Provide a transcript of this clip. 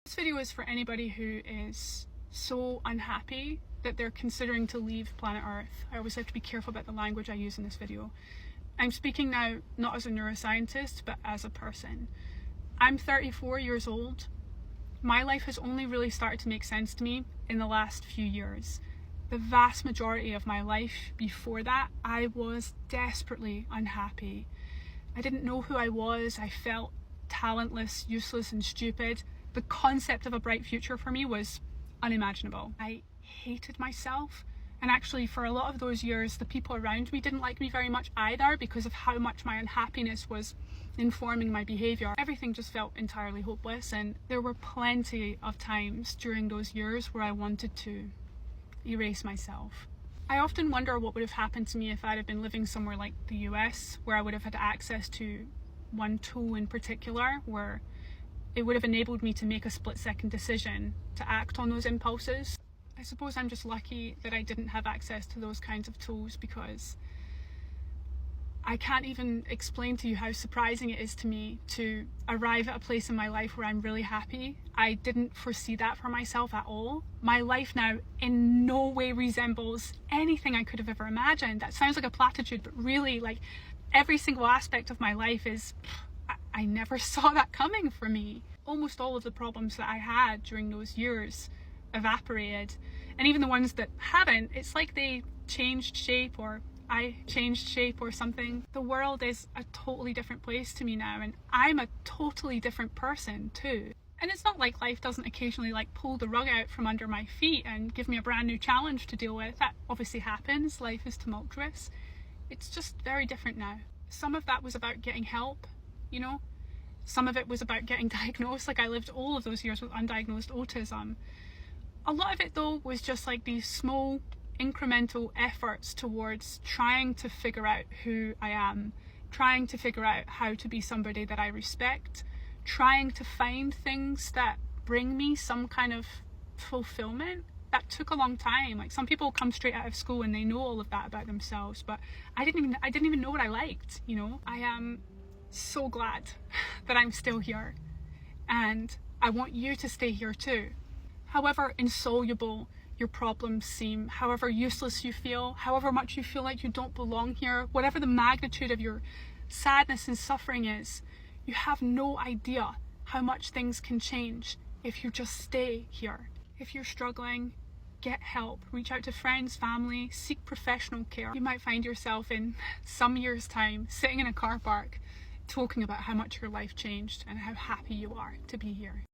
This video is for anybody who is so unhappy that they're considering to leave planet Earth. I always have to be careful about the language I use in this video. I'm speaking now not as a neuroscientist, but as a person. I'm 34 years old. My life has only really started to make sense to me in the last few years. The vast majority of my life before that, I was desperately unhappy. I didn't know who I was. I felt talentless, useless, and stupid. The concept of a bright future for me was unimaginable. I hated myself, and actually for a lot of those years the people around me didn't like me very much either because of how much my unhappiness was informing my behaviour. Everything just felt entirely hopeless, and there were plenty of times during those years where I wanted to erase myself. I often wonder what would have happened to me if I'd have been living somewhere like the US, where I would have had access to one tool in particular where it would have enabled me to make a split-second decision to act on those impulses. I suppose I'm just lucky that I didn't have access to those kinds of tools, because I can't even explain to you how surprising it is to me to arrive at a place in my life where I'm really happy. I didn't foresee that for myself at all. My life now in no way resembles anything I could have ever imagined. That sounds like a platitude, but really, like, every single aspect of my life is... I never saw that coming for me. Almost all of the problems that I had during those years evaporated, and even the ones that haven't, it's like they changed shape, or I changed shape or something. The world is a totally different place to me now, and I'm a totally different person too. And it's not like life doesn't occasionally like pull the rug out from under my feet and give me a brand new challenge to deal with. That obviously happens. Life is tumultuous. It's just very different now. Some of that was about getting help, you know. Some of it was about getting diagnosed. Like, I lived all of those years with undiagnosed autism. A lot of it though was just like these small incremental efforts towards trying to figure out who I am, trying to figure out how to be somebody that I respect, trying to find things that bring me some kind of fulfillment. That took a long time. Like, some people come straight out of school and they know all of that about themselves, but I didn't even know what I liked, you know. I am so glad that I'm still here, and I want you to stay here too. However insoluble your problems seem, however useless you feel, however much you feel like you don't belong here, whatever the magnitude of your sadness and suffering is, you have no idea how much things can change if you just stay here. If you're struggling, get help. Reach out to friends, family, seek professional care. You might find yourself in some years' time sitting in a car park talking about how much your life changed and how happy you are to be here.